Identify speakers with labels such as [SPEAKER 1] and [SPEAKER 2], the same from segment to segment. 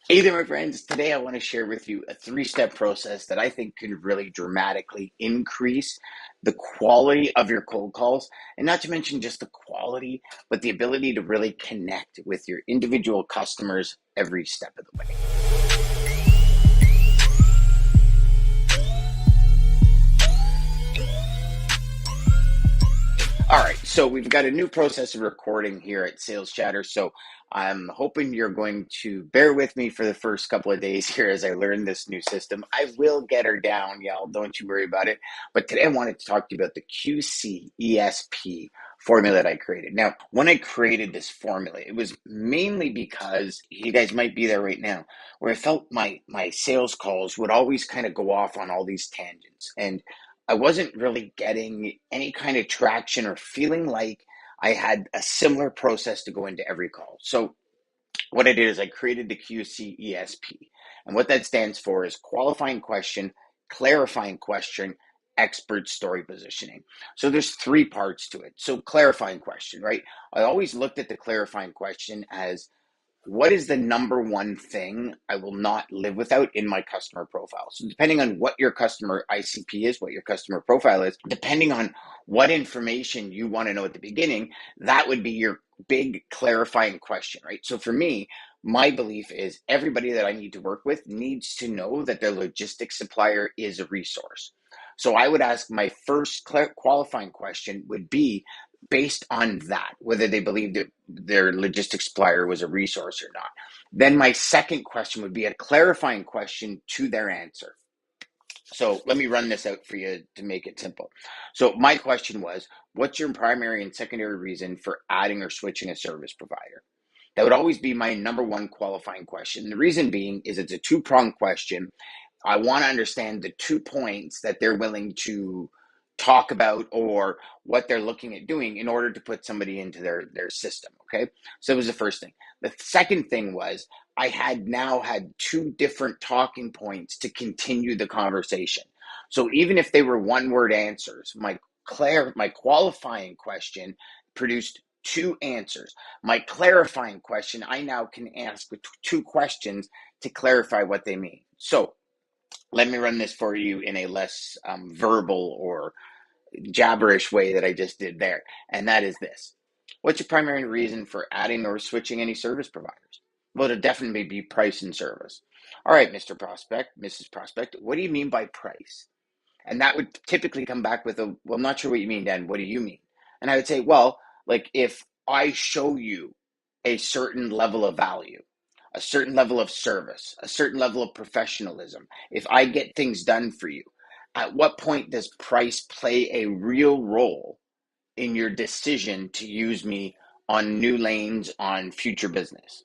[SPEAKER 1] Hey there, my friends. Today I want to share with you a three-step process that I think can really dramatically increase the quality of your cold calls. And not to mention just the quality, but the ability to really connect with your individual customers every step of the way. All right, so we've got a new process of recording here at Sales Chatter. So I'm hoping you're going to bear with me for the first couple of days here as I learn this new system. I will get her down, y'all. Don't you worry about it. But today I wanted to talk to you about the QCESP formula that I created. Now, when I created this formula, it was mainly because you guys might be there right now, where I felt my sales calls would always kind of go off on all these tangents. And I wasn't really getting any kind of traction or feeling like I had a similar process to go into every call. So what I did is I created the QCESP. And what that stands for is qualifying question, clarifying question, expert story positioning. So there's three parts to it. So clarifying question, right? I always looked at the clarifying question as what is the number one thing I will not live without in my customer profile? So, depending on what your customer ICP is, what your customer profile is, depending on what information you want to know at the beginning, that would be your big clarifying question, right? So, for me, my belief is everybody that I need to work with needs to know that their logistics supplier is a resource. So, I would ask my first qualifying question would be based on that, whether they believed that their logistics supplier was a resource or not. Then my second question would be a clarifying question to their answer. So let me run this out for you to make it simple. So my question was, what's your primary and secondary reason for adding or switching a service provider? That would always be my number one qualifying question. The reason being is it's a two-pronged question. I want to understand the 2 points that they're willing to talk about or what they're looking at doing in order to put somebody into their system. Okay. So that was the first thing. The second thing was I had now had two different talking points to continue the conversation. So even if they were one word answers, my qualifying question produced two answers. My clarifying question, I now can ask two questions to clarify what they mean. So let me run this for you in a less verbal or jabberish way that I just did there. And that is this. What's your primary reason for adding or switching any service providers? Well, it'll definitely be price and service. All right, Mr. Prospect, Mrs. Prospect, what do you mean by price? And that would typically come back with well, I'm not sure what you mean, Dan. What do you mean? And I would say, well, like if I show you a certain level of value, a certain level of service, a certain level of professionalism, if I get things done for you, at what point does price play a real role in your decision to use me on new lanes on future business?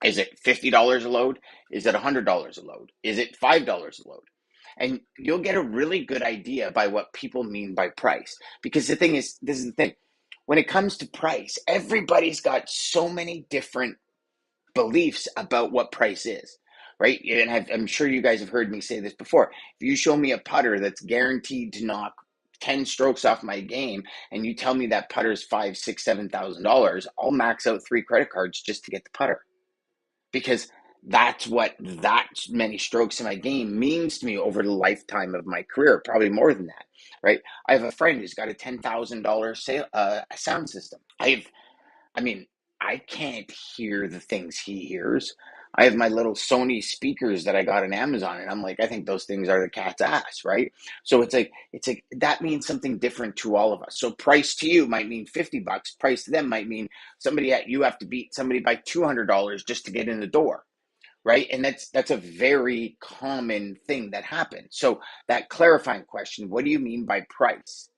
[SPEAKER 1] Is it $50 a load? Is it $100 a load? Is it $5 a load? And you'll get a really good idea by what people mean by price. Because the thing is, this is the thing. When it comes to price, everybody's got so many different beliefs about what price is, right? And I'm sure you guys have heard me say this before. If you show me a putter that's guaranteed to knock 10 strokes off my game and you tell me that putter's five, six, $7,000, I'll max out 3 credit cards just to get the putter because that's what that many strokes in my game means to me over the lifetime of my career, probably more than that, right? I have a friend who's got a $10,000 sound system. I mean, I can't hear the things he hears. I have my little Sony speakers that I got on Amazon, and I'm like, I think those things are the cat's ass, right? So it's like that means something different to all of us. So price to you might mean $50. Price to them might mean you have to beat somebody by $200 just to get in the door, right? And that's a very common thing that happens. So that clarifying question, what do you mean by price?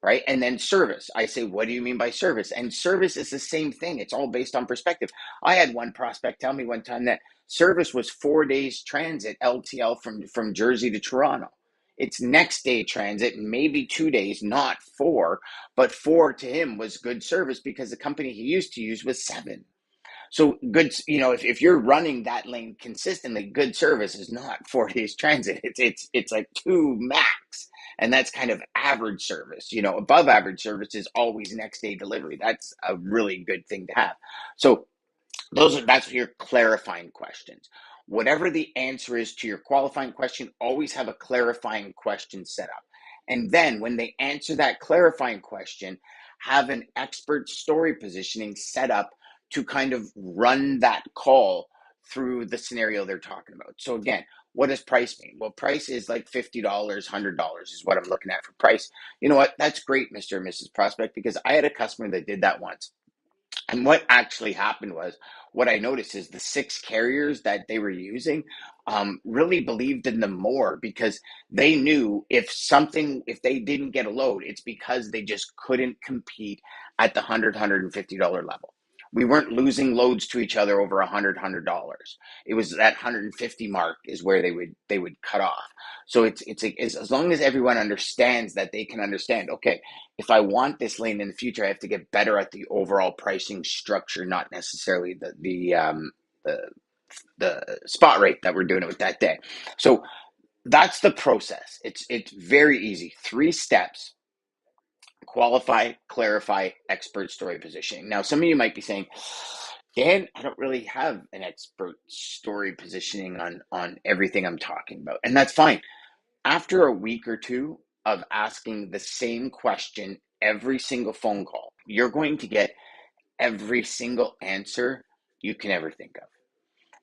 [SPEAKER 1] Right? And then service. I say, what do you mean by service? And service is the same thing. It's all based on perspective. I had one prospect tell me one time that service was 4 days transit LTL from Jersey to Toronto. It's next day transit, maybe 2 days, not four, but four to him was good service because the company he used to use was seven. So good, if you're running that lane consistently, good service is not 4 days transit. It's like two max. And that's kind of average service. Above average service is always next day delivery. That's a really good thing to have. So That's your clarifying questions. Whatever the answer is to your qualifying question, always have a clarifying question set up. And then when they answer that clarifying question, have an expert story positioning set up to kind of run that call through the scenario they're talking about. So again, what does price mean? Well, price is like $50, $100 is what I'm looking at for price. You know what? That's great, Mr. and Mrs. Prospect, because I had a customer that did that once. And what actually happened was, what I noticed is the six carriers that they were using really believed in them more because they knew if they didn't get a load, it's because they just couldn't compete at the $150 level. We weren't losing loads to each other over $100. It was that 150 mark is where they would cut off. So it's as long as everyone understands that they can understand. Okay, if I want this lane in the future, I have to get better at the overall pricing structure, not necessarily the the spot rate that we're doing it with that day. So that's the process. It's very easy. 3 steps: qualify, clarify, expert story positioning. Now, some of you might be saying, Dan, I don't really have an expert story positioning on everything I'm talking about. And that's fine. After a week or two of asking the same question every single phone call, you're going to get every single answer you can ever think of.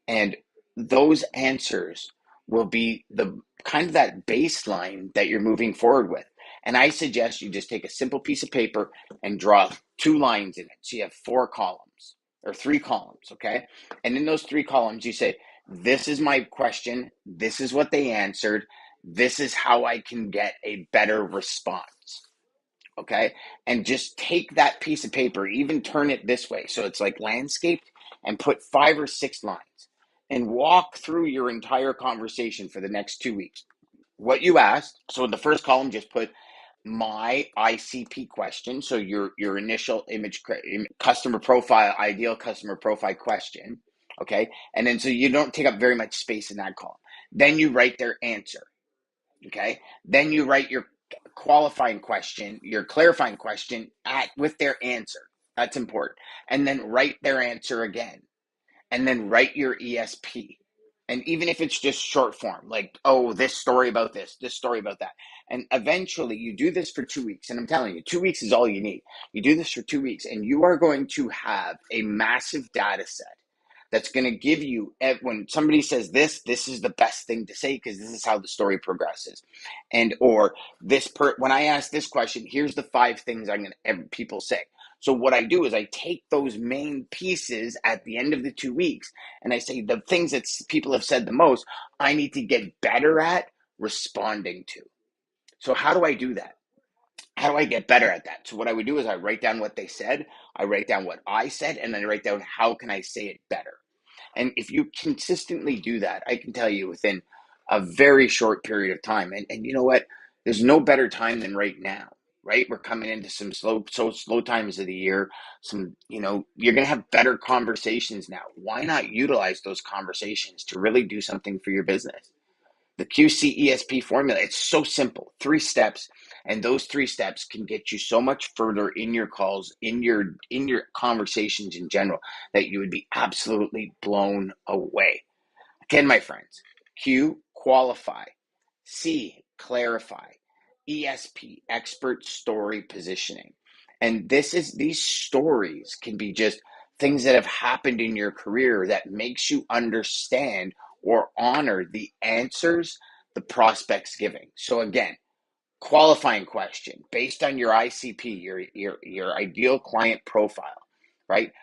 [SPEAKER 1] And those answers will be the kind of that baseline that you're moving forward with. And I suggest you just take a simple piece of paper and draw 2 lines in it. So you have 4 columns or 3 columns, okay? And in those 3 columns, you say, this is my question. This is what they answered. This is how I can get a better response. Okay. And just take that piece of paper, even turn it this way. So it's like landscaped, and put 5 or 6 lines and walk through your entire conversation for the next 2 weeks. What you asked. So in the first column, just put my ICP question. So your initial image customer profile, ideal customer profile question. Okay. And then so you don't take up very much space in that column. Then you write their answer. Okay. Then you write your qualifying question, your clarifying question with their answer. That's important. And then write their answer again. And then write your ESP. And even if it's just short form, like, oh, this story about this story about that. And eventually you do this for 2 weeks. And I'm telling you, 2 weeks is all you need. You do this for 2 weeks, and you are going to have a massive data set that's going to give you, when somebody says this is the best thing to say because this is how the story progresses. And or when I ask this question, here's the 5 things I'm going to people say. So what I do is I take those main pieces at the end of the 2 weeks, and I say the things that people have said the most, I need to get better at responding to. So how do I do that? How do I get better at that? So what I would do is I write down what they said, I write down what I said, and then I write down how can I say it better. And if you consistently do that, I can tell you within a very short period of time, and you know what? There's no better time than right now, right? We're coming into some slow times of the year. You're going to have better conversations now. Why not utilize those conversations to really do something for your business? The QCESP formula, it's so simple. 3 steps, and those 3 steps can get you so much further in your calls, in your conversations in general, that you would be absolutely blown away. Again, my friends, Q, qualify. C, clarify. ESP, expert story positioning. And these stories can be just things that have happened in your career that makes you understand or honor the answers the prospect's giving. So again, qualifying question based on your ICP, your ideal client profile, right?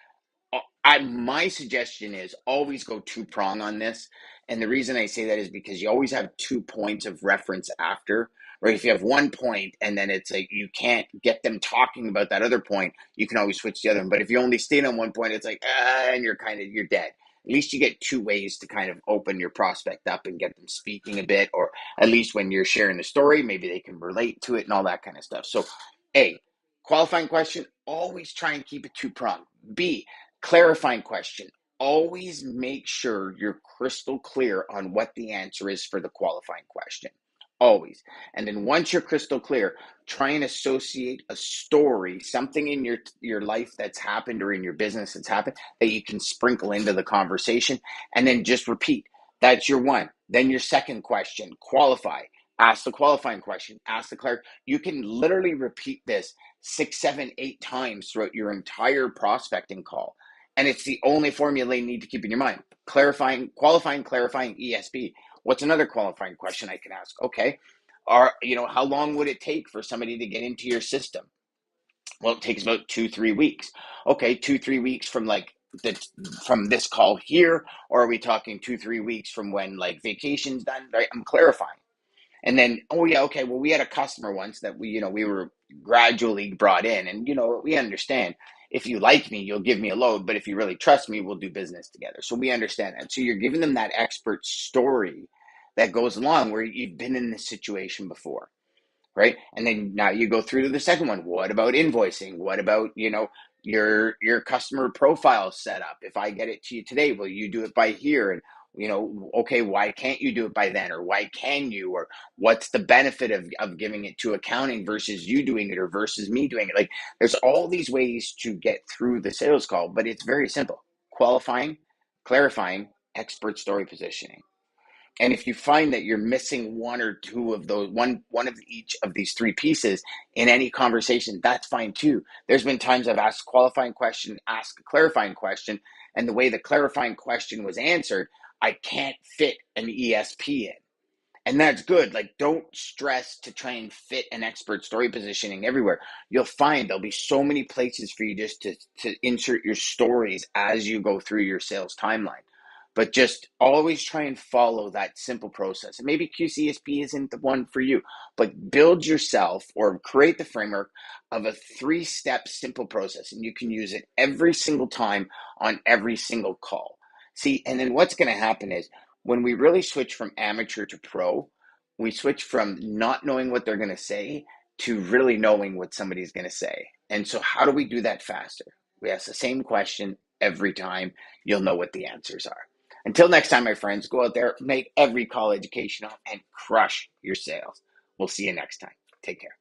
[SPEAKER 1] My suggestion is always go 2 prong on this. And the reason I say that is because you always have 2 points of reference after, right? If you have 1 point and then it's like you can't get them talking about that other point, you can always switch to the other one. But if you only stay on 1 point, it's like, and you're dead. At least you get 2 ways to kind of open your prospect up and get them speaking a bit, or at least when you're sharing the story, maybe they can relate to it and all that kind of stuff. So, A, qualifying question, always try and keep it 2 prong. B, clarifying question. Always make sure you're crystal clear on what the answer is for the qualifying question. always. And then once you're crystal clear, try and associate a story, something in your life that's happened or in your business that's happened that you can sprinkle into the conversation, and then just repeat. That's your one. Then your second question, qualify. Ask the qualifying question. Ask the clear. You can literally repeat this 6, 7, 8 times throughout your entire prospecting call. And it's the only formula you need to keep in your mind. Clarifying, qualifying, clarifying, ESP. What's another qualifying question I can ask? Okay, how long would it take for somebody to get into your system? Well, it takes about 2, 3 weeks. Okay, 2, 3 weeks from from this call here, or are we talking 2, 3 weeks from when like vacation's done? Right, I'm clarifying. And then, oh yeah, okay, well, we had a customer once that we were gradually brought in, and we understand, if you like me, you'll give me a load, but if you really trust me, we'll do business together. So we understand that. So you're giving them that expert story that goes along where you've been in this situation before, right? And then now you go through to the second one. What about invoicing? What about, your customer profile setup? If I get it to you today, will you do it by here? And okay, why can't you do it by then? Or why can you? Or what's the benefit of giving it to accounting versus you doing it or versus me doing it? Like, there's all these ways to get through the sales call, but it's very simple. Qualifying, clarifying, expert story positioning. And if you find that you're missing one or two of those, one of each of these three pieces in any conversation, that's fine too. There's been times I've asked a qualifying question, asked a clarifying question, and the way the clarifying question was answered, I can't fit an ESP in. And that's good. Like, don't stress to try and fit an expert story positioning everywhere. You'll find there'll be so many places for you just to insert your stories as you go through your sales timeline. But just always try and follow that simple process. And maybe QCSP isn't the one for you, but build yourself or create the framework of a 3-step simple process. And you can use it every single time on every single call. See, and then what's going to happen is, when we really switch from amateur to pro, we switch from not knowing what they're going to say to really knowing what somebody's going to say. And so how do we do that faster? We ask the same question every time. You'll know what the answers are. Until next time, my friends, go out there, make every call educational, and crush your sales. We'll see you next time. Take care.